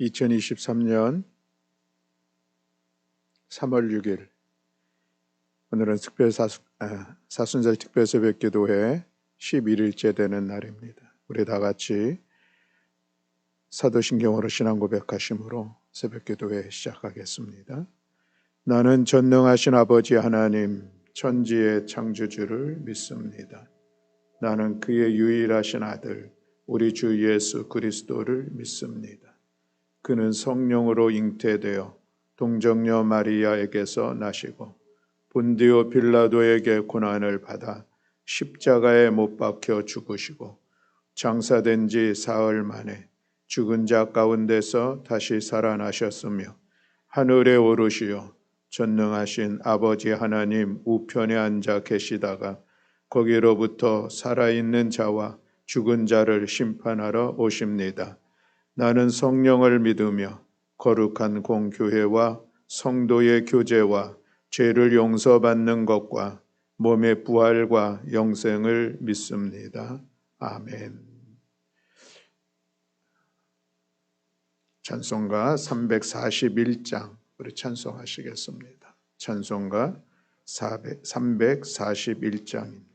2023년 3월 6일 오늘은 사순절 특별 새벽기도회 11일째 되는 날입니다. 우리 다 같이 사도신경으로 신앙 고백하심으로 새벽기도회 시작하겠습니다. 나는 전능하신 아버지 하나님 천지의 창조주를 믿습니다. 나는 그의 유일하신 아들 우리 주 예수 그리스도를 믿습니다. 그는 성령으로 잉태되어 동정녀 마리아에게서 나시고 본디오 빌라도에게 고난을 받아 십자가에 못 박혀 죽으시고 장사된 지 사흘 만에 죽은 자 가운데서 다시 살아나셨으며 하늘에 오르시어 전능하신 아버지 하나님 우편에 앉아 계시다가 거기로부터 살아있는 자와 죽은 자를 심판하러 오십니다. 나는 성령을 믿으며 거룩한 공교회와 성도의 교제와 죄를 용서받는 것과 몸의 부활과 영생을 믿습니다. 아멘. 찬송가 341장 우리 찬송하시겠습니다. 찬송가 341장입니다.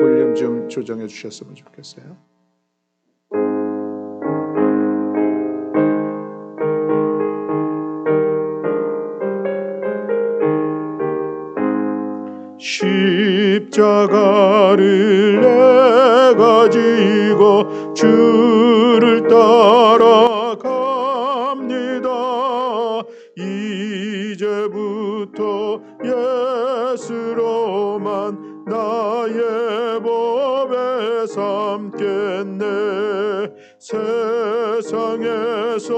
볼륨 좀 조정해 주셨으면 좋겠어요. 십자가를 내가 지고 주를 따라갑니다. 이제부터 예수로만 나의 법에 삼겠네. 세상에서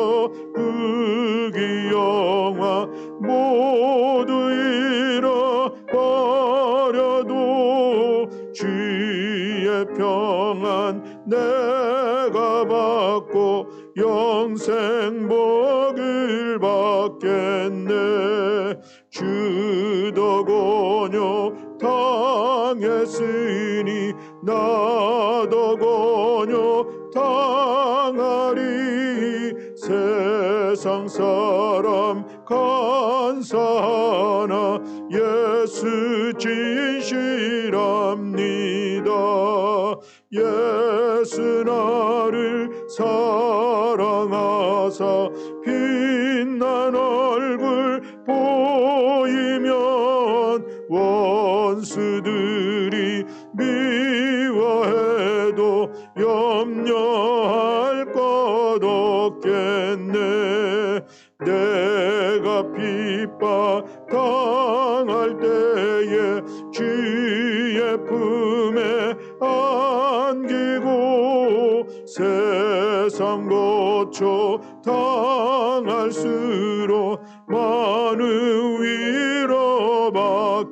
부귀 영화 모두 잃어버려도 주의 평안 내가 받고 영생 복을 받겠네. 주더군요 당했으니 나도 권유 당하리. 세상 사람 간사하나 예수 진실합니다. 예수 나를 사랑하사 빛난 얼굴 보이면 원수들이 미워해도 염려할 것 없겠네. 내가 핍박 당할 때에 주의 품에 안기고 세상 고초 당할수록 많은 위로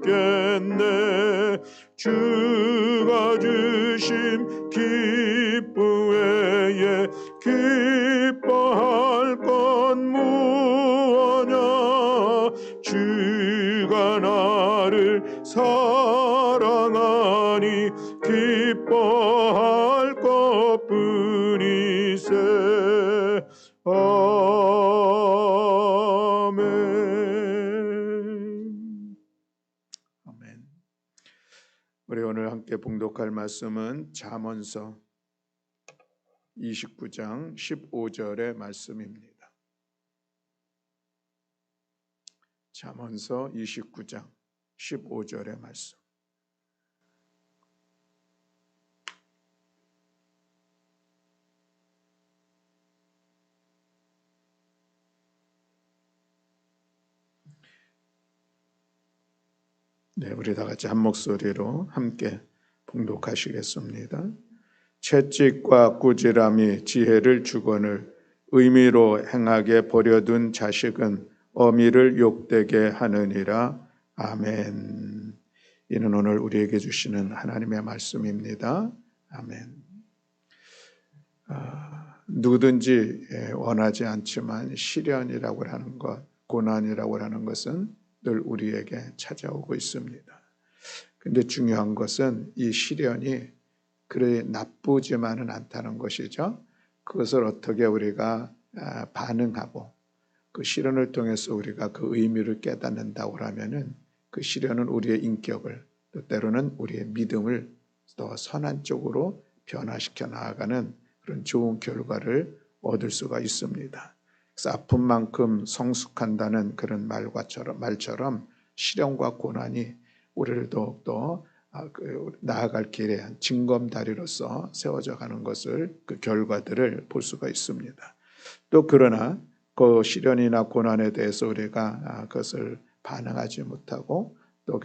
받겠네. 주가 주심 기쁨 외에 기뻐할 것 무엇냐. 주가 나를 사랑하니 기뻐할 것뿐이세. 아멘. 아멘. 우리 오늘 함께 봉독할 말씀은 잠언서 29장 15절의 말씀입니다. 잠언서 29장 15절의 말씀. 네, 우리 다 같이 한 목소리로 함께 봉독하시겠습니다. 채찍과 꾸지람이 지혜를 주거늘 의미로 행하게 버려둔 자식은 어미를 욕되게 하느니라. 아멘. 이는 오늘 우리에게 주시는 하나님의 말씀입니다. 아멘. 누구든지 원하지 않지만 시련이라고 하는 것, 고난이라고 하는 것은 늘 우리에게 찾아오고 있습니다. 근데 중요한 것은 이 시련이 그래 나쁘지만은 않다는 것이죠. 그것을 어떻게 우리가 반응하고 그 시련을 통해서 우리가 그 의미를 깨닫는다고 하면은 그 시련은 우리의 인격을 또 때로는 우리의 믿음을 더 선한 쪽으로 변화시켜 나아가는 그런 좋은 결과를 얻을 수가 있습니다. 그래서 아픔만큼 성숙한다는 그런 말처럼 시련과 고난이 우리를 더욱더 나아갈 길에 한 징검다리로서 세워져 가는 것을 그 결과들을 볼 수가 있습니다. 또 그러나 그 시련이나 고난에 대해서 우리가 그것을 반응하지 못하고 또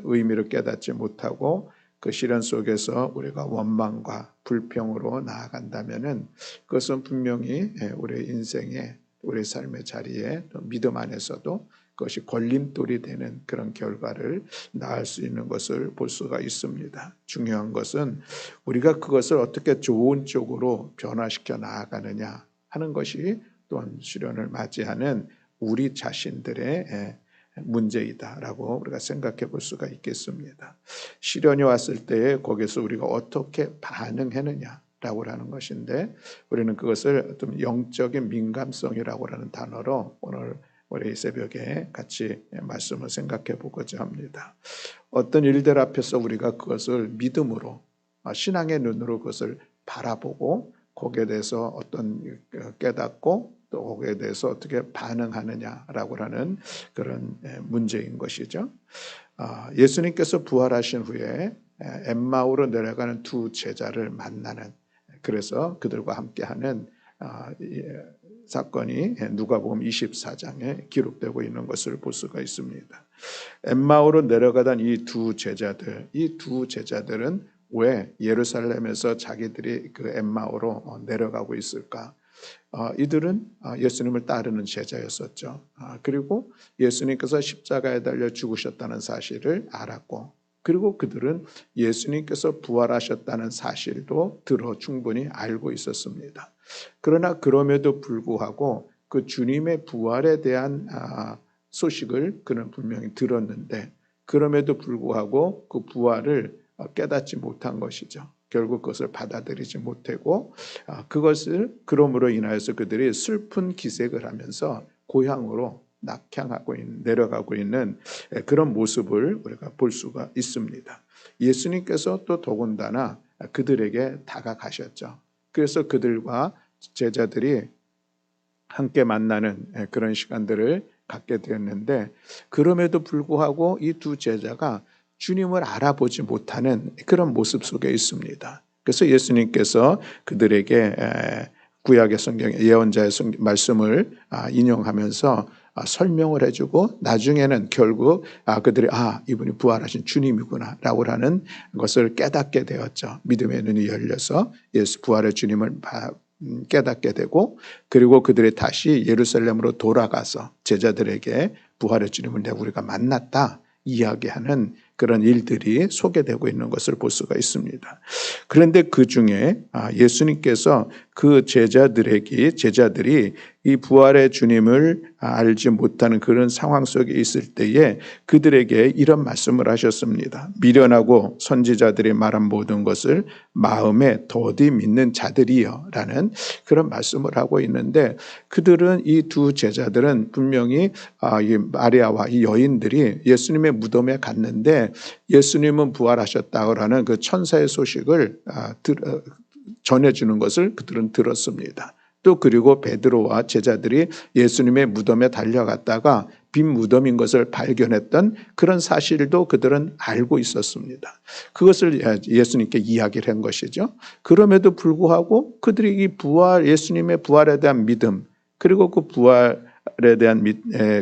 의미를 깨닫지 못하고 그 시련 속에서 우리가 원망과 불평으로 나아간다면은 그것은 분명히 우리의 인생에 우리의 삶의 자리에 믿음 안에서도 그것이 걸림돌이 되는 그런 결과를 낳을 수 있는 것을 볼 수가 있습니다. 중요한 것은 우리가 그것을 어떻게 좋은 쪽으로 변화시켜 나아가느냐 하는 것이 또한 시련을 맞이하는 우리 자신들의 문제이다라고 우리가 생각해 볼 수가 있겠습니다. 시련이 왔을 때에 거기서 우리가 어떻게 반응했느냐라고 하는 것인데 우리는 그것을 좀 영적인 민감성이라고 하는 단어로 오늘 우리 새벽에 같이 말씀을 생각해 보고자 합니다. 어떤 일들 앞에서 우리가 그것을 믿음으로 신앙의 눈으로 그것을 바라보고 거기에 대해서 어떤 깨닫고 또 거기에 대해서 어떻게 반응하느냐라고 하는 그런 문제인 것이죠. 예수님께서 부활하신 후에 엠마오로 내려가는 두 제자를 만나는 그래서 그들과 함께하는 사건이 누가복음 24장에 기록되고 있는 것을 볼 수가 있습니다. 엠마오로 내려가던 이 두 제자들은 왜 예루살렘에서 자기들이 그 엠마오로 내려가고 있을까? 이들은 예수님을 따르는 제자였었죠. 그리고 예수님께서 십자가에 달려 죽으셨다는 사실을 알았고 그리고 그들은 예수님께서 부활하셨다는 사실도 충분히 알고 있었습니다. 그러나 그럼에도 불구하고 그 주님의 부활에 대한 소식을 그는 분명히 들었는데 그럼에도 불구하고 그 부활을 깨닫지 못한 것이죠. 결국 그것을 받아들이지 못하고 그것을 그럼으로 인하여서 그들이 슬픈 기색을 하면서 고향으로 내려가고 있는 그런 모습을 우리가 볼 수가 있습니다. 예수님께서 또 더군다나 그들에게 다가가셨죠. 그래서 그들과 제자들이 함께 만나는 그런 시간들을 갖게 되었는데 그럼에도 불구하고 이 두 제자가 주님을 알아보지 못하는 그런 모습 속에 있습니다. 그래서 예수님께서 그들에게 구약의 성경 예언자의 말씀을 인용하면서 설명을 해주고 나중에는 결국 그들이 이분이 부활하신 주님이구나 라고 하는 것을 깨닫게 되었죠. 믿음의 눈이 열려서 예수 부활의 주님을 깨닫게 되고 그리고 그들이 다시 예루살렘으로 돌아가서 제자들에게 부활의 주님을 우리가 만났다 이야기하는 그런 일들이 소개되고 있는 것을 볼 수가 있습니다. 그런데 그 중에 예수님께서 그 제자들이 이 부활의 주님을 알지 못하는 그런 상황 속에 있을 때에 그들에게 이런 말씀을 하셨습니다. 미련하고 선지자들이 말한 모든 것을 마음에 더디 믿는 자들이여 라는 그런 말씀을 하고 있는데 그들은 이 두 제자들은 분명히 이 마리아와 이 여인들이 예수님의 무덤에 갔는데 예수님은 부활하셨다고 하는 그 천사의 소식을 전해주는 것을 그들은 들었습니다. 또 그리고 베드로와 제자들이 예수님의 무덤에 달려갔다가 빈 무덤인 것을 발견했던 그런 사실도 그들은 알고 있었습니다. 그것을 예수님께 이야기를 한 것이죠. 그럼에도 불구하고 그들이 이 예수님의 부활에 대한 믿음 그리고 그 부활에 대한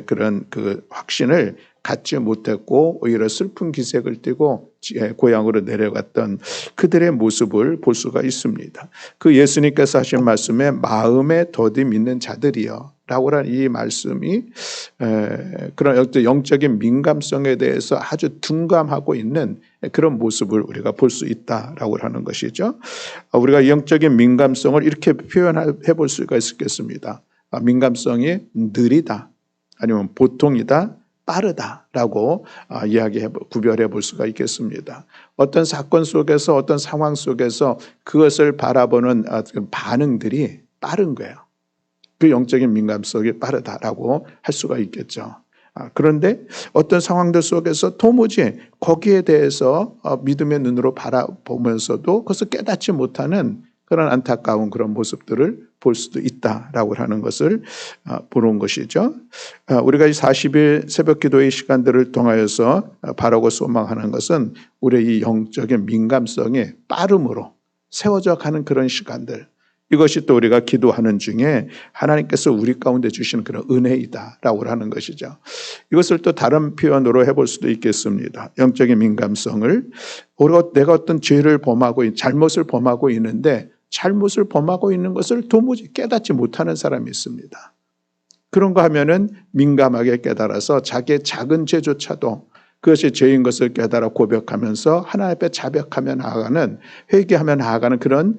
그런 그 확신을 갖지 못했고 오히려 슬픈 기색을 띠고 고향으로 내려갔던 그들의 모습을 볼 수가 있습니다. 그 예수님께서 하신 말씀에 마음에 더디 믿는 자들이여 라고 하는 이 말씀이 그런 영적인 민감성에 대해서 아주 둔감하고 있는 그런 모습을 우리가 볼 수 있다라고 하는 것이죠. 우리가 영적인 민감성을 이렇게 표현해 볼 수가 있겠습니다. 민감성이 느리다 아니면 보통이다 빠르다라고 구별해 볼 수가 있겠습니다. 어떤 사건 속에서 어떤 상황 속에서 그것을 바라보는 반응들이 빠른 거예요. 그 영적인 민감성이 빠르다라고 할 수가 있겠죠. 그런데 어떤 상황들 속에서 도무지 거기에 대해서 믿음의 눈으로 바라보면서도 그것을 깨닫지 못하는 그런 안타까운 그런 모습들을 볼 수도 있다라고 하는 것을 보는 것이죠. 우리가 이 40일 새벽 기도의 시간들을 통하여서 바라고 소망하는 것은 우리의 이 영적인 민감성이 빠름으로 세워져 가는 그런 시간들, 이것이 또 우리가 기도하는 중에 하나님께서 우리 가운데 주시는 그런 은혜이다라고 하는 것이죠. 이것을 또 다른 표현으로 해볼 수도 있겠습니다. 영적인 민감성을 내가 어떤 죄를 범하고 잘못을 범하고 있는데 잘못을 범하고 있는 것을 도무지 깨닫지 못하는 사람이 있습니다. 그런 거 하면은 민감하게 깨달아서 자기의 작은 죄조차도 그것이 죄인 것을 깨달아 고백하면서 하나님 앞에 자백하며 나아가는, 회개하며 나아가는 그런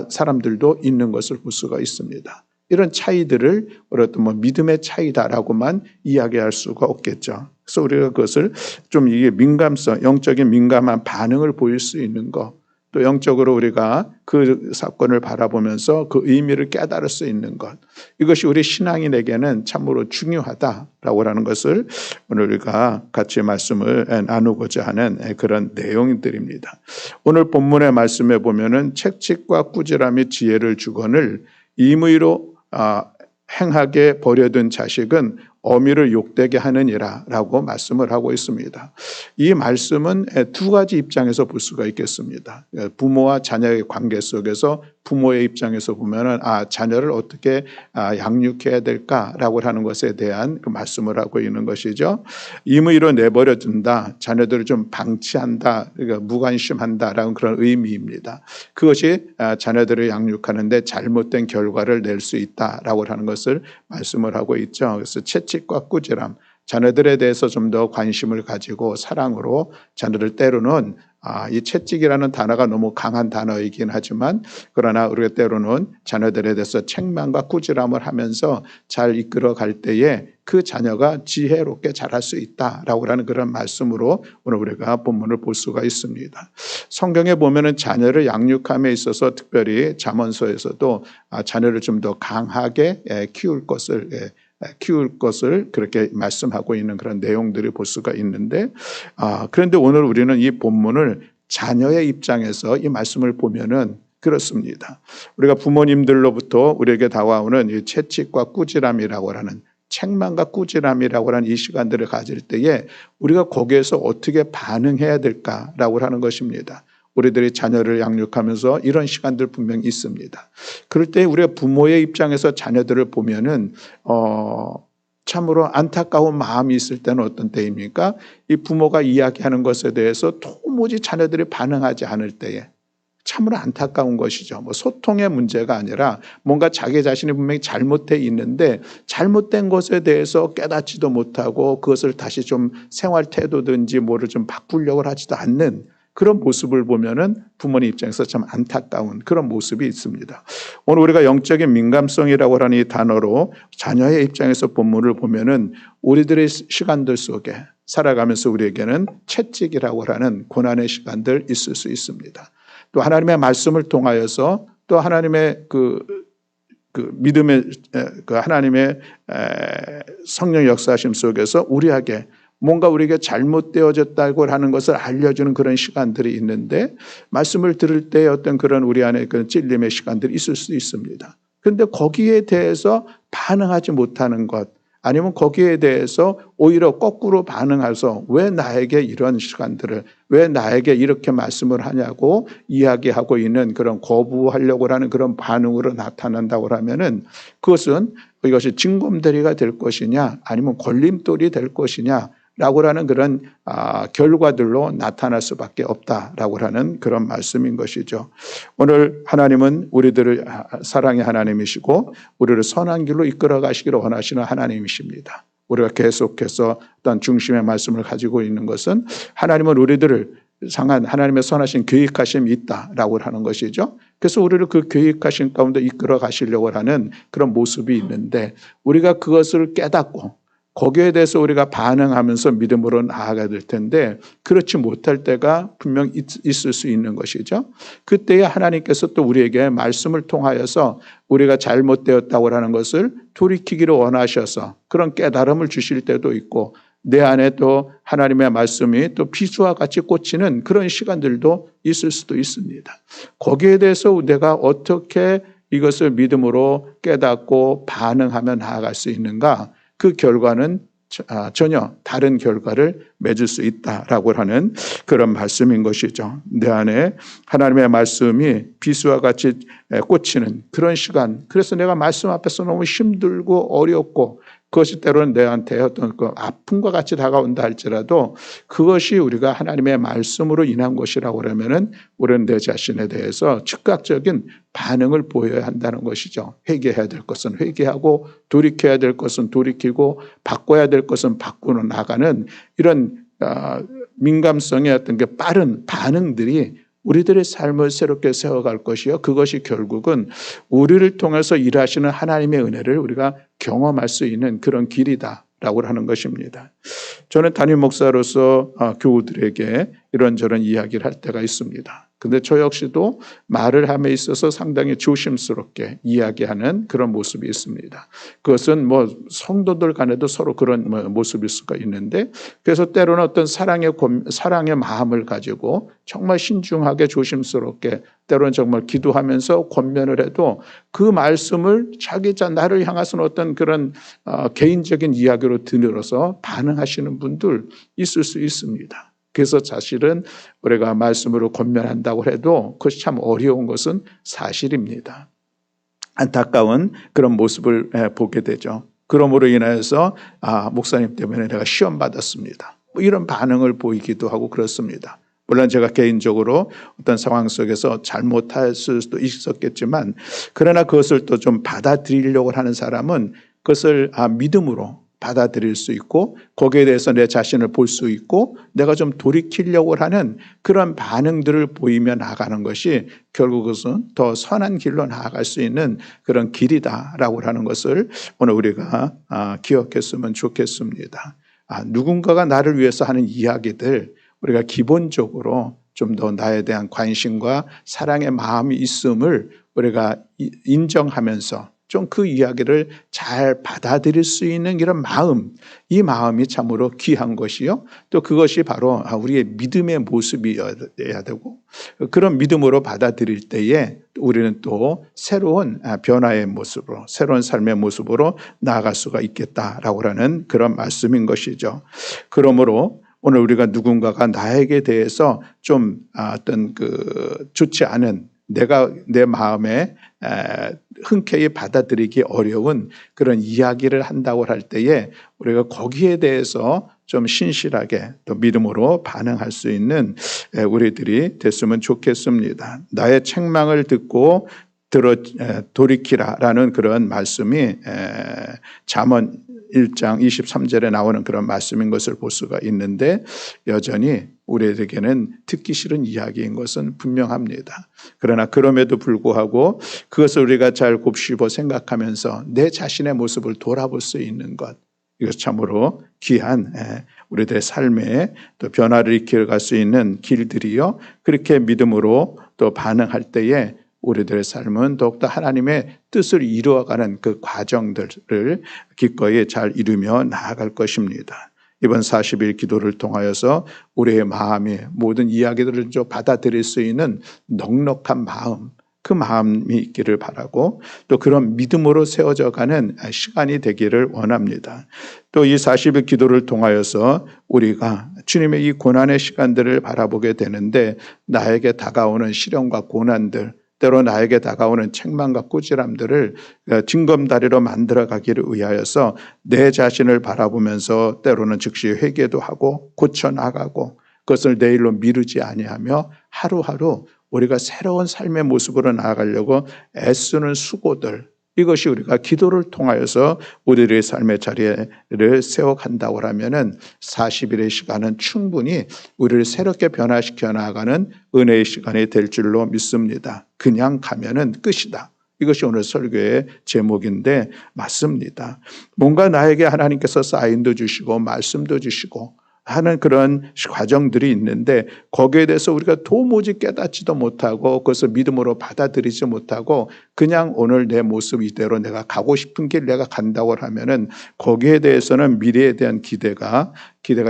사람들도 있는 것을 볼 수가 있습니다. 이런 차이들을 어떤 믿음의 차이다라고만 이야기할 수가 없겠죠. 그래서 우리가 그것을 좀 이게 민감성, 영적인 민감한 반응을 보일 수 있는 것, 또 영적으로 우리가 그 사건을 바라보면서 그 의미를 깨달을 수 있는 것, 이것이 우리 신앙인에게는 참으로 중요하다라고 하는 것을 오늘 우리가 같이 말씀을 나누고자 하는 그런 내용들입니다. 오늘 본문의 말씀에 보면은 채찍과 꾸지람이 지혜를 주거늘 임의로 행하게 버려둔 자식은 어미를 욕되게 하느니라 라고 말씀을 하고 있습니다. 이 말씀은 두 가지 입장에서 볼 수가 있겠습니다. 부모와 자녀의 관계 속에서 부모의 입장에서 보면은 자녀를 어떻게 양육해야 될까라고 하는 것에 대한 그 말씀을 하고 있는 것이죠. 임의로 내버려 둔다, 자녀들을 좀 방치한다, 그러니까 무관심한다라는 그런 의미입니다. 그것이 자녀들을 양육하는데 잘못된 결과를 낼 수 있다라고 하는 것을 말씀을 하고 있죠. 그래서 채찍과 꾸지람, 자녀들에 대해서 좀 더 관심을 가지고 사랑으로 자녀들, 때로는 이 채찍이라는 단어가 너무 강한 단어이긴 하지만 그러나 우리가 때로는 자녀들에 대해서 책망과 꾸지람을 하면서 잘 이끌어 갈 때에 그 자녀가 지혜롭게 자랄 수 있다라고 하는 그런 말씀으로 오늘 우리가 본문을 볼 수가 있습니다. 성경에 보면은 자녀를 양육함에 있어서 특별히 잠언서에서도 자녀를 좀 더 강하게 키울 것을 그렇게 말씀하고 있는 그런 내용들을 볼 수가 있는데, 그런데 오늘 우리는 이 본문을 자녀의 입장에서 이 말씀을 보면은 그렇습니다. 우리가 부모님들로부터 우리에게 다가오는 이 채찍과 꾸지람이라고 하는, 책망과 꾸지람이라고 하는 이 시간들을 가질 때에 우리가 거기에서 어떻게 반응해야 될까라고 하는 것입니다. 우리들이 자녀를 양육하면서 이런 시간들 분명히 있습니다. 그럴 때 우리가 부모의 입장에서 자녀들을 보면은 참으로 안타까운 마음이 있을 때는 어떤 때입니까? 이 부모가 이야기하는 것에 대해서 도무지 자녀들이 반응하지 않을 때에 참으로 안타까운 것이죠. 소통의 문제가 아니라 뭔가 자기 자신이 분명히 잘못해 있는데 잘못된 것에 대해서 깨닫지도 못하고 그것을 다시 좀 생활 태도든지 뭐를 좀 바꾸려고 하지도 않는 그런 모습을 보면은 부모님 입장에서 참 안타까운 그런 모습이 있습니다. 오늘 우리가 영적인 민감성이라고 하는 이 단어로 자녀의 입장에서 본문을 보면은 우리들의 시간들 속에 살아가면서 우리에게는 채찍이라고 하는 고난의 시간들 있을 수 있습니다. 또 하나님의 말씀을 통하여서 또 하나님의 그 믿음의 하나님의 성령 역사심 속에서 우리에게 뭔가 우리에게 잘못되어졌다고 하는 것을 알려주는 그런 시간들이 있는데, 말씀을 들을 때 어떤 그런 우리 안에 그런 찔림의 시간들이 있을 수 있습니다. 그런데 거기에 대해서 반응하지 못하는 것, 아니면 거기에 대해서 오히려 거꾸로 반응해서 왜 나에게 이런 시간들을, 왜 나에게 이렇게 말씀을 하냐고 이야기하고 있는 그런 거부하려고 하는 그런 반응으로 나타난다고 하면은 그것은 이것이 징검다리가 될 것이냐 아니면 걸림돌이 될 것이냐 라고 하는 그런 결과들로 나타날 수밖에 없다라고 하는 그런 말씀인 것이죠. 오늘 하나님은 우리들을 사랑의 하나님이시고 우리를 선한 길로 이끌어 가시기를 원하시는 하나님이십니다. 우리가 계속해서 어떤 중심의 말씀을 가지고 있는 것은 하나님은 우리들을 상한 하나님의 선하신 계획하심이 있다라고 하는 것이죠. 그래서 우리를 그 계획하심 가운데 이끌어 가시려고 하는 그런 모습이 있는데, 우리가 그것을 깨닫고 거기에 대해서 우리가 반응하면서 믿음으로 나아가야 될 텐데 그렇지 못할 때가 분명 있을 수 있는 것이죠. 그때에 하나님께서 또 우리에게 말씀을 통하여서 우리가 잘못되었다고 하는 것을 돌이키기를 원하셔서 그런 깨달음을 주실 때도 있고 내 안에 또 하나님의 말씀이 또 비수와 같이 꽂히는 그런 시간들도 있을 수도 있습니다. 거기에 대해서 내가 어떻게 이것을 믿음으로 깨닫고 반응하며 나아갈 수 있는가? 그 결과는 전혀 다른 결과를 맺을 수 있다라고 하는 그런 말씀인 것이죠. 내 안에 하나님의 말씀이 비수와 같이 꽂히는 그런 시간. 그래서 내가 말씀 앞에서 너무 힘들고 어렵고 그것이 때로는 내한테 어떤 그 아픔과 같이 다가온다 할지라도 그것이 우리가 하나님의 말씀으로 인한 것이라고 그러면은 우리는 내 자신에 대해서 즉각적인 반응을 보여야 한다는 것이죠. 회개해야 될 것은 회개하고 돌이켜야 될 것은 돌이키고 바꿔야 될 것은 바꾸어 나가는 이런 민감성의 어떤 게 빠른 반응들이 우리들의 삶을 새롭게 세워갈 것이요. 그것이 결국은 우리를 통해서 일하시는 하나님의 은혜를 우리가 경험할 수 있는 그런 길이다라고 하는 것입니다. 저는 담임 목사로서 교우들에게 이런저런 이야기를 할 때가 있습니다. 근데 저 역시도 말을 함에 있어서 상당히 조심스럽게 이야기하는 그런 모습이 있습니다. 그것은 뭐 성도들 간에도 서로 그런 모습일 수가 있는데 그래서 때로는 어떤 사랑의 마음을 가지고 정말 신중하게 조심스럽게 때로는 정말 기도하면서 권면을 해도 그 말씀을 나를 향해서는 어떤 그런 개인적인 이야기로 들어서 반응하시는 분들 있을 수 있습니다. 그래서 사실은 우리가 말씀으로 권면한다고 해도 그것이 참 어려운 것은 사실입니다. 안타까운 그런 모습을 보게 되죠. 그러므로 인하여서 목사님 때문에 내가 시험 받았습니다. 뭐 이런 반응을 보이기도 하고 그렇습니다. 물론 제가 개인적으로 어떤 상황 속에서 잘못했을 수도 있었겠지만 그러나 그것을 또 좀 받아들이려고 하는 사람은 그것을 믿음으로 받아들일 수 있고 거기에 대해서 내 자신을 볼 수 있고 내가 좀 돌이키려고 하는 그런 반응들을 보이며 나아가는 것이 결국 그것은 더 선한 길로 나아갈 수 있는 그런 길이다라고 하는 것을 오늘 우리가 기억했으면 좋겠습니다. 누군가가 나를 위해서 하는 이야기들 우리가 기본적으로 좀 더 나에 대한 관심과 사랑의 마음이 있음을 우리가 인정하면서 좀 그 이야기를 잘 받아들일 수 있는 이런 마음, 이 마음이 참으로 귀한 것이요. 또 그것이 바로 우리의 믿음의 모습이어야 되고 그런 믿음으로 받아들일 때에 우리는 또 새로운 변화의 모습으로 새로운 삶의 모습으로 나아갈 수가 있겠다라고 하는 그런 말씀인 것이죠. 그러므로 오늘 우리가 누군가가 나에게 대해서 좀 어떤 좋지 않은 내가 내 마음에 흔쾌히 받아들이기 어려운 그런 이야기를 한다고 할 때에 우리가 거기에 대해서 좀 신실하게 또 믿음으로 반응할 수 있는 우리들이 됐으면 좋겠습니다. 나의 책망을 듣고 돌이키라라는 그런 말씀이 잠언 1장 23절에 나오는 그런 말씀인 것을 볼 수가 있는데 여전히 우리에게는 듣기 싫은 이야기인 것은 분명합니다. 그러나 그럼에도 불구하고 그것을 우리가 잘 곱씹어 생각하면서 내 자신의 모습을 돌아볼 수 있는 것 이것 참으로 귀한 우리들의 삶에 또 변화를 일으켜갈 수 있는 길들이요. 그렇게 믿음으로 또 반응할 때에 우리들의 삶은 더욱더 하나님의 뜻을 이루어가는 그 과정들을 기꺼이 잘 이루며 나아갈 것입니다. 이번 40일 기도를 통하여서 우리의 마음이 모든 이야기들을 좀 받아들일 수 있는 넉넉한 마음, 그 마음이 있기를 바라고 또 그런 믿음으로 세워져가는 시간이 되기를 원합니다. 또 이 40일 기도를 통하여서 우리가 주님의 이 고난의 시간들을 바라보게 되는데 나에게 다가오는 시련과 고난들 때로 나에게 다가오는 책망과 꾸지람들을 징검다리로 만들어가기를 위하여서 내 자신을 바라보면서 때로는 즉시 회개도 하고 고쳐나가고 그것을 내일로 미루지 아니하며 하루하루 우리가 새로운 삶의 모습으로 나아가려고 애쓰는 수고들 이것이 우리가 기도를 통하여서 우리의 삶의 자리를 세워간다고 하면은 40일의 시간은 충분히 우리를 새롭게 변화시켜 나가는 은혜의 시간이 될 줄로 믿습니다. 그냥 가면은 끝이다. 이것이 오늘 설교의 제목인데 맞습니다. 뭔가 나에게 하나님께서 사인도 주시고 말씀도 주시고 하는 그런 과정들이 있는데 거기에 대해서 우리가 도무지 깨닫지도 못하고 그것을 믿음으로 받아들이지 못하고 그냥 오늘 내 모습 이대로 내가 가고 싶은 길 내가 간다고 하면은 거기에 대해서는 미래에 대한 기대가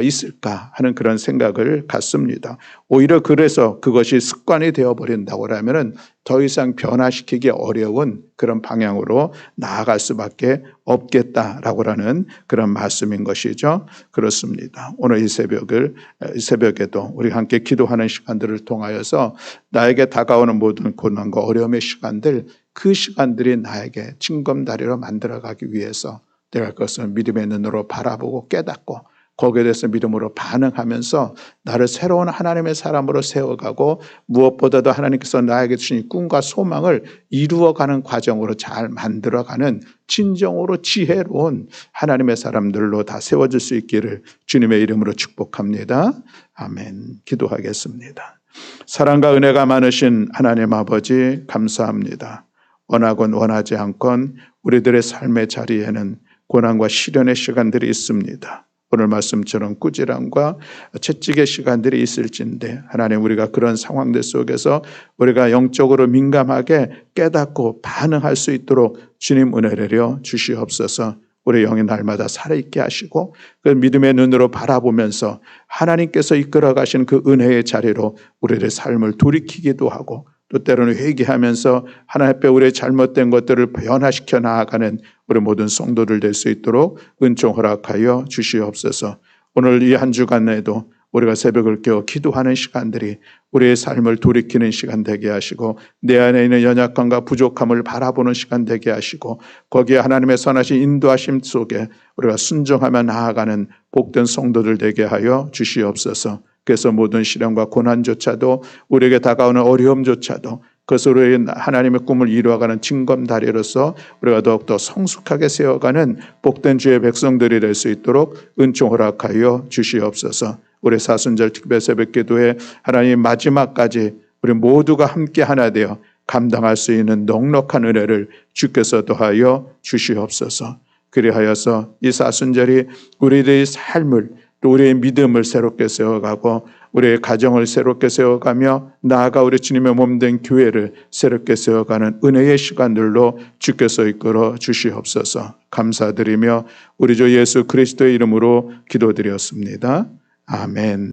있을까 하는 그런 생각을 갖습니다. 오히려 그래서 그것이 습관이 되어버린다고 하면은 더 이상 변화시키기 어려운 그런 방향으로 나아갈 수밖에 없겠다라고 하는 그런 말씀인 것이죠. 그렇습니다. 오늘 이 새벽에도 우리 함께 기도하는 시간들을 통하여서 나에게 다가오는 모든 고난과 어려움의 시간들, 그 시간들이 나에게 징검다리로 만들어가기 위해서 내가 그것을 믿음의 눈으로 바라보고 깨닫고 거기에 대해서 믿음으로 반응하면서 나를 새로운 하나님의 사람으로 세워가고 무엇보다도 하나님께서 나에게 주신 꿈과 소망을 이루어가는 과정으로 잘 만들어가는 진정으로 지혜로운 하나님의 사람들로 다 세워질 수 있기를 주님의 이름으로 축복합니다. 아멘. 기도하겠습니다. 사랑과 은혜가 많으신 하나님 아버지 감사합니다. 원하건 원하지 않건 우리들의 삶의 자리에는 고난과 시련의 시간들이 있습니다. 오늘 말씀처럼 꾸지람과 채찍의 시간들이 있을진데 하나님 우리가 그런 상황들 속에서 우리가 영적으로 민감하게 깨닫고 반응할 수 있도록 주님 은혜 내려 주시옵소서. 우리 영이 날마다 살아있게 하시고 그 믿음의 눈으로 바라보면서 하나님께서 이끌어 가신 그 은혜의 자리로 우리의 삶을 돌이키기도 하고 또 때로는 회개하면서 하나님 앞에 우리의 잘못된 것들을 변화시켜 나아가는 우리 모든 성도들 될 수 있도록 은총 허락하여 주시옵소서. 오늘 이 한 주간에도 우리가 새벽을 깨어 기도하는 시간들이 우리의 삶을 돌이키는 시간 되게 하시고 내 안에 있는 연약함과 부족함을 바라보는 시간 되게 하시고 거기에 하나님의 선하신 인도하심 속에 우리가 순종하며 나아가는 복된 성도들 되게 하여 주시옵소서. 그래서 모든 시련과 고난조차도 우리에게 다가오는 어려움조차도 그것으로 하나님의 꿈을 이루어가는 징검다리로서 우리가 더욱더 성숙하게 세워가는 복된 주의 백성들이 될 수 있도록 은총 허락하여 주시옵소서. 우리 사순절 특별 새벽기도회 하나님 마지막까지 우리 모두가 함께 하나 되어 감당할 수 있는 넉넉한 은혜를 주께서 더하여 주시옵소서. 그리하여서 이 사순절이 우리들의 삶을 또 우리의 믿음을 새롭게 세워가고 우리의 가정을 새롭게 세워가며 나아가 우리 주님의 몸된 교회를 새롭게 세워가는 은혜의 시간들로 주께서 이끌어 주시옵소서. 감사드리며 우리 주 예수 그리스도의 이름으로 기도드렸습니다. 아멘.